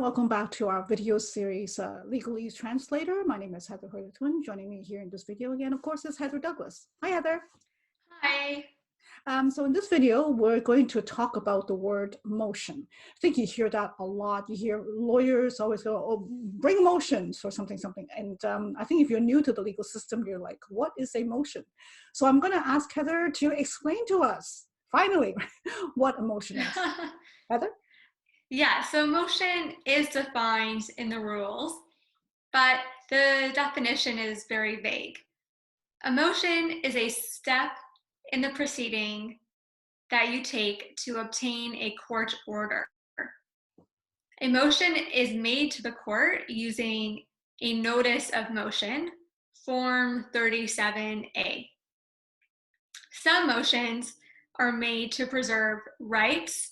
welcome back to our video series, Legalese Translator. My name is Heather Hui-Litwin. Joining me here in this video again, of course, is Heather Douglas. Hi, Heather. Hi. So in this video, we're going to talk about the word motion. I think you hear that a lot. You hear lawyers always go, oh, bring motions or something. And I think if you're new to the legal system, you're like, what is a motion? So I'm going to ask Heather to explain to us, finally, what a motion is. Heather? Yeah, so motion is defined in the rules, but the definition is very vague. A motion is a step in the proceeding that you take to obtain a court order. A motion is made to the court using a notice of motion, Form 37A. Some motions are made to preserve rights.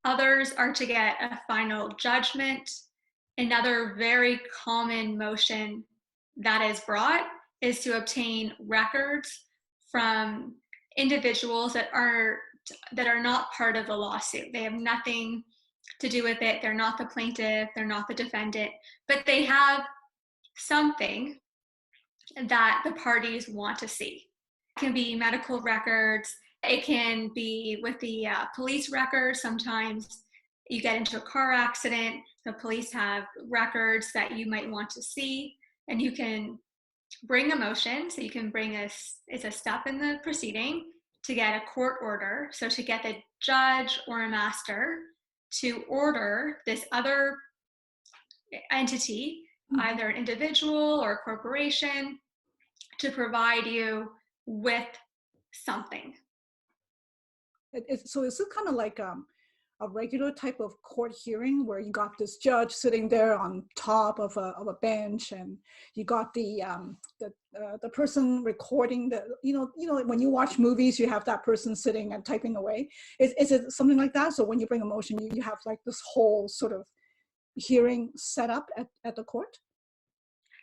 Others are to get a final judgment. Another very common motion that is brought is to obtain records from individuals that are not part of the lawsuit. They have nothing to do with it. They're not the plaintiff, they're not the defendant, but they have something that the parties want to see. It can be medical records. It can be with the police records. Sometimes you get into a car accident, the police have records that you might want to see, and you can bring a motion. So you can bring it's a step in the proceeding to get a court order. So to get the judge or a master to order this other entity, either an individual or a corporation, to provide you with something. So is it kind of like a regular type of court hearing where you got this judge sitting there on top of a bench, and you got the person recording the you know when you watch movies, you have that person sitting and typing away. Is it something like that? So when you bring a motion, you have like this whole sort of hearing set up at the court?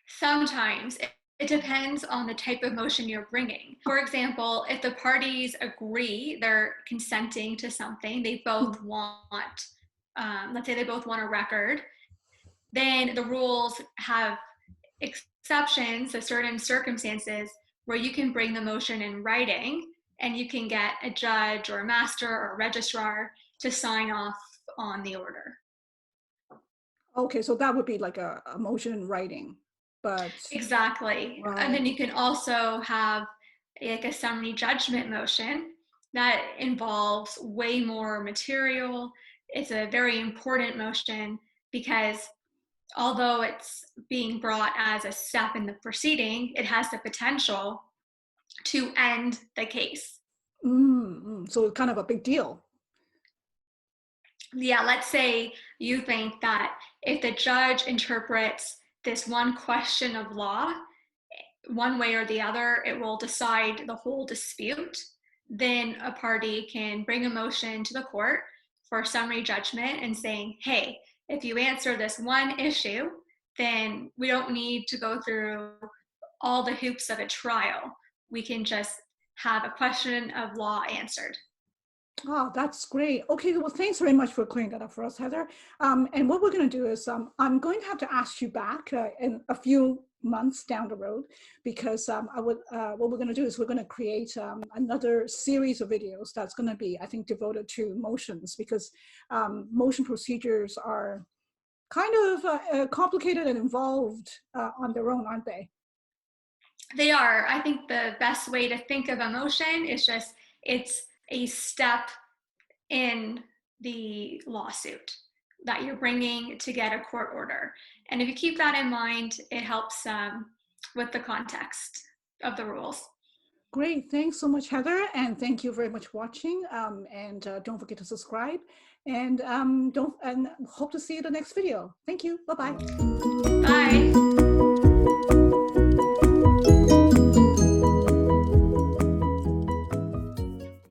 Sometimes. It depends on the type of motion you're bringing. For example, if the parties agree, they're consenting to something, they both want, let's say they both want a record, then the rules have exceptions to certain circumstances where you can bring the motion in writing and you can get a judge or a master or a registrar to sign off on the order. Okay, so that would be like a motion in writing. But, exactly. Right. And then you can also have like a summary judgment motion that involves way more material. It's a very important motion because although it's being brought as a step in the proceeding, it has the potential to end the case. So it's kind of a big deal. Yeah, let's say you think that if the judge interprets this one question of law, one way or the other, it will decide the whole dispute. Then a party can bring a motion to the court for summary judgment and saying, hey, if you answer this one issue, then we don't need to go through all the hoops of a trial. We can just have a question of law answered. Oh, that's great. Okay, well, thanks very much for clearing that up for us, Heather. And what we're going to do is I'm going to have to ask you back in a few months down the road, because what we're going to do is we're going to create another series of videos that's going to be, I think, devoted to motions, because motion procedures are kind of complicated and involved on their own, aren't they? They are. I think the best way to think of a motion is just it's a step in the lawsuit that you're bringing to get a court order. And if you keep that in mind, it helps with the context of the rules. Great. Thanks so much, Heather. And thank you very much for watching. And don't forget to subscribe. And hope to see you in the next video. Thank you. Bye-bye. Bye.